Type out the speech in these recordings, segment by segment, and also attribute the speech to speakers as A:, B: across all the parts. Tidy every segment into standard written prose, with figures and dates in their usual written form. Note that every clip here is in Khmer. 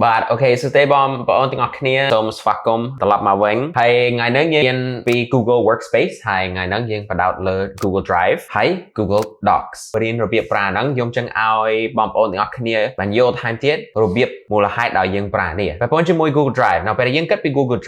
A: បាទអូខេសួស្តីបងប្អូនទាំងអស់គ្នាសូមស្វាគមន៍ត្រឡប់មកវិញហើយថ្ងៃនេះយើងរៀនពី Google Workspace ហើយថ្ងៃនេះយើងបដោតលើ Google Drive ហើយ Google Docs រៀនរបៀបប្រើហ្នឹងខ្ញុំចឹងឲ្យបងប្អូនទាំងអស់គ្នាបានយល់ថែមទៀតរបៀបមូលហេតុដែលយើងប្រើនេះបងប្អូនជាមួយ Google Drive នៅពេលដែលយើងគិតពី Google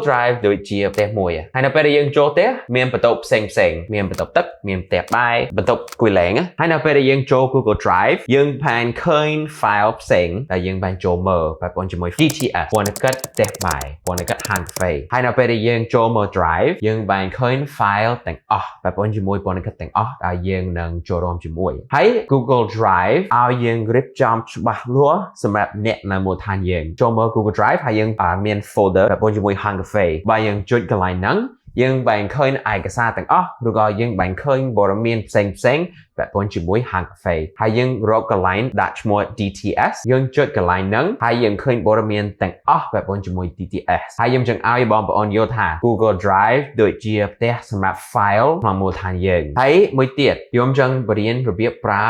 A: Drive ដូចជាផ្ទះមួយហើយនៅពេលដែលយើងចូលផ្ទះមានបន្ទប់ផ្សេងមានបន្ទប់ទឹកមានផ្ទះបាយបន្ទប់គួយលេងហើយនៅពេលដែលយើងចូល Google Drive យើងបានឃើញ file ផ្សេងដែលយើងបានចូលមើលបងប្អូនជាមួយ DTS ពណ៌នៃកាត់ផ្ទះបាយពណ៌នៃកាត់ហាងកាហ្វេហើយនៅពេលដែលយើងចូលមើល Drive យើងបានឃើញ file ទាំងអស់បងប្អូនជាមួយពណ៌នៃកាត់ទាំងអស់ដែលយើងនឹងចូលរួមជាមួយហើយ Google Drive ឲ្យយើងរៀបចំច្បាស់លាស់សម្រាប់អ្នកនៅមូលដ្ឋានយើងចូលមើល Google Drive ហើយយើងមាន folder បងប្អូនជាមួយហាងកាហ្វេបើយើងចុចកន្លែងហ្នឹងយើងបានឃើញឯកសារទាំងអស់ឬក៏យើងបានឃើញព័ត៌មានផ្សេងពាក់ព័ន្ធជាមួយហាងកាហ្វេហើយយើងរកកន្លែងដាក់ឈ្មោះ DTS យើងចុចកន្លែងហ្នឹងហើយយើងឃើញព័ត៌មានទាំងអស់ពាក់ព័ន្ធជាមួយ DTS ហើយខ្ញុំចង់ឲ្យបងប្អូនយល់ថា Google Drive ដូចជាផ្ទះសម្រាប់ file ក្នុងមូលដ្ឋានយើងហើយមួយទៀតខ្ញុំចង់បរៀនរបៀបប្រើ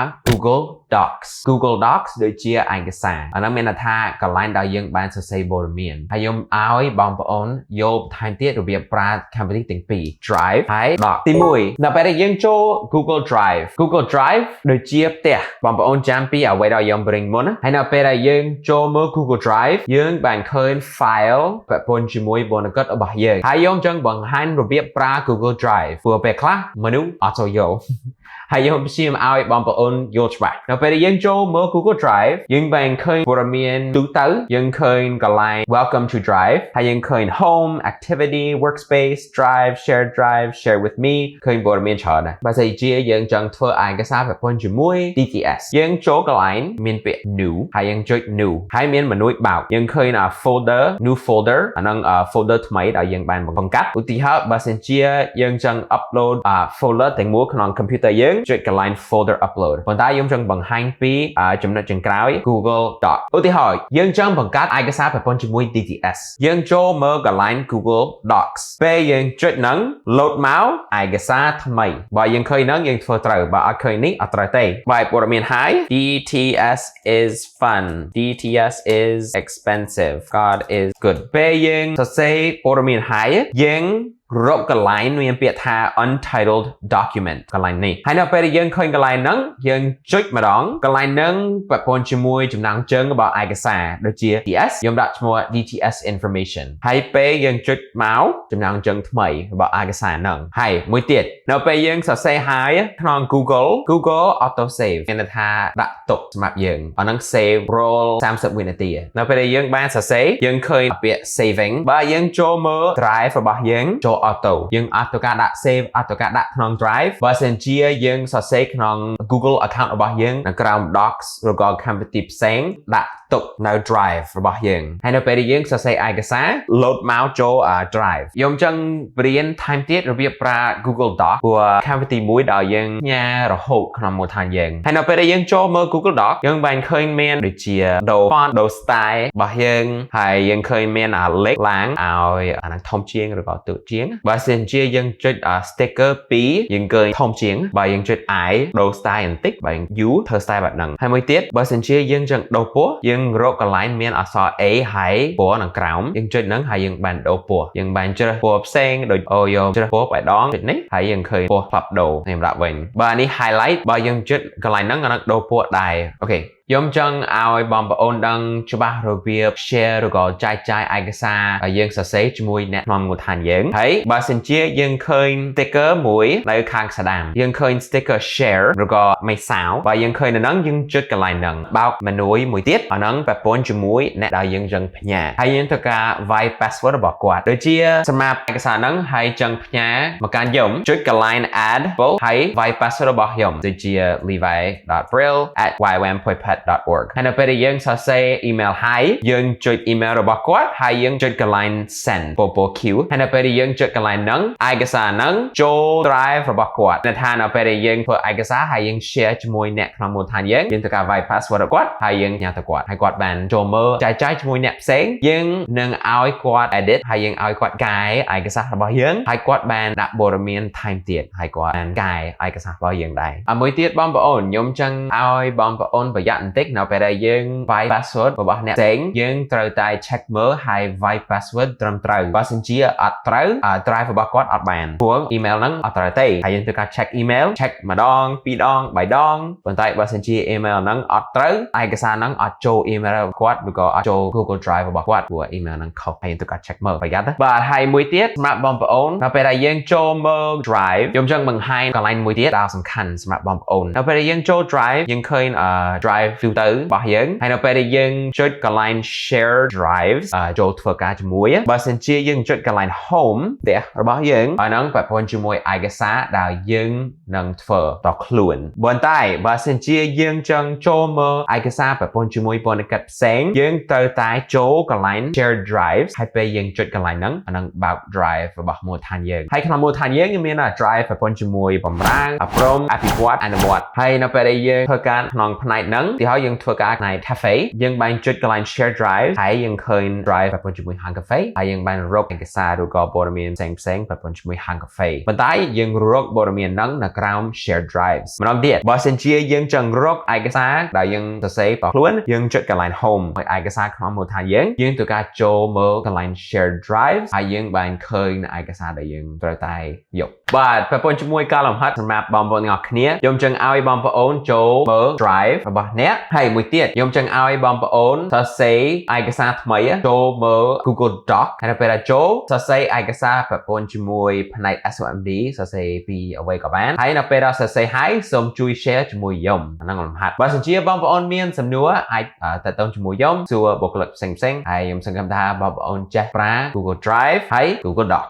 A: Google Docs ដូចជាឯកសារអានោះមានន័យថាកន្លែងដែលយើងបានសរសេរព័ត៌មានហើយខ្ញុំឲ្យបងប្អូនយល់បន្ថែមទៀតរបៀបប្រើកម្មវិធីទាំងពីរ Drive ហើយ Docs ទី1នៅពេលដែលយើងចូល Google Drive ដូចជាផ្ទះបងប្អូនចាំពីអ្វីដែលខ្ញុំបរិញ្ញមុនហើយនៅពេលដែលយើងចូលមើល Google Drive យើងបានឃើញ file ពាក់ព័ន្ធជាមួយបនកិតរបស់យើងហើយខ្ញុំចង់បង្ហាញរបៀបប្រើ Google Drive ព្រោះពេលខ្លះមនុស្សអត់ចូលយល់ហើយខ្ញុំព្យាយាមឲ្យបងប្អូនយល់ច្បាស់នៅពេលដែលយើងចូលមើល Google Drive យើងបានឃើញព័ត៌មានទូទៅយើងឃើញកន្លែង Welcome to Drive ហើយយើងឃើញ Home Activity Workspace Drive Share with me ឃើញព័ត៌មានច្រើនណាស់បើសិនជាយើងចង់ធ្វើឯកសារប្រព័ន្ធជាមួយ DTS យើងចូលកន្លែងមានពាក្យ New ហើយយើងចុច New ហើយមានមេនុយបើកយើងឃើញfolder New folder អាហ្នឹង folder ថ្មីដែលយើងបានបង្កើតឧទាហរណ៍បើសិនជាយើងចង់ upload folder ទាំងមូលក្នុង computer យើងចុចកន្លែង folder upload ប៉ុន្តែខ្ញុំចង់បង្ហាញពីចំណុចចុងក្រោយ Google Docs ឧទាហរណ៍យើងចង់បង្កើតឯកសារប្រព័ន្ធជាមួយ DTS យើងចូលមើលកន្លែង Google Docs ពេលយើងចុចហ្នឹង load មកឯកសារថ្មីបើយើងឃើញហ្នឹងយើងធ្វើត្រូវបើអត់ឃើញនេះអត់ត្រូវទេបែបព័ត៌មាន Hi DTS is fun DTS is expensive God is good ពេលយើងសរសេរព័ត៌មាន Hi យើងរកកន្លែងមានពាក្យថា untitled document កន្លែងនេះហើយនៅពេលដែលយើងឃើញកន្លែងហ្នឹងយើងចុចម្ដងកន្លែងហ្នឹងពាក់ព័ន្ធជាមួយចំណងជើងរបស់ឯកសារដូចជា DTS ខ្ញុំដាក់ឈ្មោះ DTS information ហើយពេលយើងចុចមកចំណងជើងថ្មីរបស់ឯកសារហ្នឹងហើយមួយទៀតនៅពេលយើងសរសេរ Hi ក្នុង Google auto save មានន័យថាដាក់ទុកសម្រាប់យើងអាហ្នឹង save roll 30វិនាទីនៅពេលដែលយើងបានសរសេរយើងឃើញពាក្យ saving បើយើងចូលមើល drive របស់យើងចូលauto យើងអត់ទៅការដាក់ save អត់ទៅការដាក់ក្នុង drive បើសិនជាយើងសរសេរក្នុង Google account របស់យើងនៅក្រោម docs ឬក៏កម្មវិធីផ្សេងដាក់ទុកនៅ drive របស់យើងហើយនៅពេលដែលយើងសរសេរឯកសារ load មកចូល drive ខ្ញុំចង់រៀនថែមទៀតរបៀបប្រើ Google Docs ព្រោះកម្មវិធីមួយដែលយើងញ៉ារហូតក្នុងមូលដ្ឋានយើងហើយនៅពេលដែលយើងចូលមើល Google Docs យើងបានឃើញមានដូចជា font style របស់យើងហើយយើងឃើញមានលេខឡើងឲ្យអានឹងធំជាងឬក៏តូចជាងបើសិនជាយើងចុច sticker 2យើងឃើញធំជាងបើយើងចុច I ដូរ style បន្តិចបើយើង U ធ្វើ style បែបហ្នឹងហើយមួយទៀតបើសិនជាយើងចង់ដូរពណ៌យើងរកកន្លែងមានអក្សរ A ហើយពណ៌នៅក្រោមយើងចុចហ្នឹងហើយយើងបានដូរពណ៌យើងបានជ្រើសពណ៌ផ្សេងដូចយកជ្រើសពណ៌បៃតងចុចនេះហើយយើងឃើញពណ៌ផ្លាប់ដូរខ្ញុំដាក់វិញបើនេះ highlight បើយើងចុចកន្លែងហ្នឹងអានឹងដូរពណ៌ដែរអូខេខ្ញុំចង់ឲ្យបងប្អូនដឹងច្បាស់របៀប share ឬក៏ចែកចាយឯកសារឲ្យយើងសរសេរជាមួយអ្នកក្នុងមូលដ្ឋានយើងហើយបើសិនជាយើងឃើញ sticker មួយនៅខាងស្ដាំយើងឃើញ sticker share ឬក៏មេសៅបើយើងឃើញនៅហ្នឹងយើងចុចកន្លែងហ្នឹងបោក menu មួយទៀតអាហ្នឹងពាក់ព័ន្ធជាមួយអ្នកដែលយើងចង់ផ្ញើហើយយើងធ្វើការវាយ password របស់គាត់ដូចជាសម្រាប់ឯកសារហ្នឹងហើយចង់ផ្ញើមកកាន់ខ្ញុំចុចកន្លែង add post ហើយវាយ password របស់ខ្ញុំដូចជា levi.brill@ywampoipet.org ហើយនៅពេលដែលយើងសរសេរ email ហើយយើងចុច email របស់គាត់ហើយយើងចុចកន្លែង send ពពក Q ហើយនៅពេលដែលយើងចុចកន្លែងហ្នឹងឯកសារហ្នឹងចូល drive របស់គាត់ន័យថានៅពេលដែលយើងធ្វើឯកសារហើយយើង share ជាមួយអ្នកក្នុងមូលដ្ឋានយើងធ្វើការវាយ password របស់គាត់ហើយយើងញ៉ាំទៅគាត់ហើយគាត់បានចូលមើលចែកចាយជាមួយអ្នកផ្សេងយើងនឹងឲ្យគាត់ edit ហើយយើងឲ្យគាត់កែឯកសាររបស់យើងហើយគាត់បានដាក់ព័ត៌មានថែមទៀតហើយគាត់បានកែឯកសាររបស់យើងដែរមួយទៀតបងប្អូនខ្ញុំចង់ឲ្យបងប្អូនប្រយ័ត្ន បន្តិចនៅពេលដែលយើងវាយ password របស់អ្នកផ្សេងយើងត្រូវតែ check មើលហើយវាយ password ត្រឹមត្រូវបើសិនជាអត់ត្រូវ drive របស់គាត់អត់បានព្រោះ email ហ្នឹងអត់ត្រូវទេហើយយើងត្រូវការ check email check ម្ដងពីរដងបីដងប៉ុន្តែបើសិនជា email ហ្នឹងអត់ត្រូវឯកសារហ្នឹងអត់ចូល email របស់គាត់ឬក៏អត់ចូល Google Drive របស់គាត់ព្រោះ email ហ្នឹងខុសហើយយើងត្រូវការ check មើលប្រយ័ត្នបាទហើយមួយទៀតសម្រាប់បងប្អូននៅពេលដែលយើងចូលមើល Drive ខ្ញុំចង់បង្ហាញកន្លែងមួយទៀតដែលសំខាន់សម្រាប់បងប្អូននៅពេលដែលយើងចូល Drive យើងឃើញ Drive ទូទៅរបស់យើងហើយនៅពេលដែលយើងចុចកន្លែង Share Drives ចូលធ្វើការជាមួយបើសិនជាយើងចុចកន្លែង Home ផ្ទះរបស់យើងហើយនឹងពាក់ព័ន្ធជាមួយឯកសារដែលយើងនឹងធ្វើតខ្លួនប៉ុន្តែបើសិនជាយើងចង់ចូលមើលឯកសារពាក់ព័ន្ធជាមួយពន្ធកិច្ចផ្សេងយើងត្រូវតែចូលកន្លែង Share Drives ហើយពេលយើងចុចកន្លែងហ្នឹងអានឹងបើក Drive របស់មូលដ្ឋានយើងហើយក្នុងមូលដ្ឋានយើងមាន Drive ពាក់ព័ន្ធជាមួយបម្រាមអប់រំអភិវឌ្ឍអនុវត្តហើយនៅពេលដែលយើងធ្វើការក្នុងផ្នែកហ្នឹងទីហើយយើងធ្វើការផ្នែក Cafe យើងបានចុចកន្លែង Share Drive ហើយយើងឃើញ Drive ពាក់ព័ន្ធជាមួយហាងកាហ្វេហើយយើងបានរកឯកសារឬក៏ព័ត៌មានផ្សេងៗពាក់ព័ន្ធជាមួយហាងកាហ្វេប៉ុន្តែយើងរកព័ត៌មានហ្នឹងនៅក្រោម Share Drives ម្ដងទៀតបើសិនជាយើងចង់រកឯកសារដែលយើងសរសេរតខ្លួនយើងចុចកន្លែង Home ហើយឯកសារក្នុងមូលដ្ឋានយើងត្រូវការចូលមើលកន្លែង Share Drives ហើយយើងបានឃើញឯកសារដែលយើងត្រូវតែយកបាទពាក់ព័ន្ធជាមួយការលំហាត់សម្រាប់បងប្អូនទាំងអស់គ្នាខ្ញុំចង់ឲ្យបងប្អូនចូលមើល Drive របស់អ្នកហើយមួយទៀតខ្ញុំចង់ឲ្យបងប្អូនសរសេរឯកសារថ្មីចូលមើល Google Doc ហើយនៅពេលដែលចូលសរសេរឯកសារពាក់ព័ន្ធជាមួយផ្នែក SOMD សរសេរពីអ្វីក៏បានហើយនៅពេលដែលសរសេរហើយសូមជួយ share ជាមួយខ្ញុំអាហ្នឹងលំហាត់បើសិនជាបងប្អូនមានសំណួរអាចតាក់ទងជាមួយខ្ញុំសួរបុគ្គលិកផ្សេងៗហើយខ្ញុំសង្ឃឹមថាបងប្អូនចេះប្រើ Google Drive ហើយ Google Doc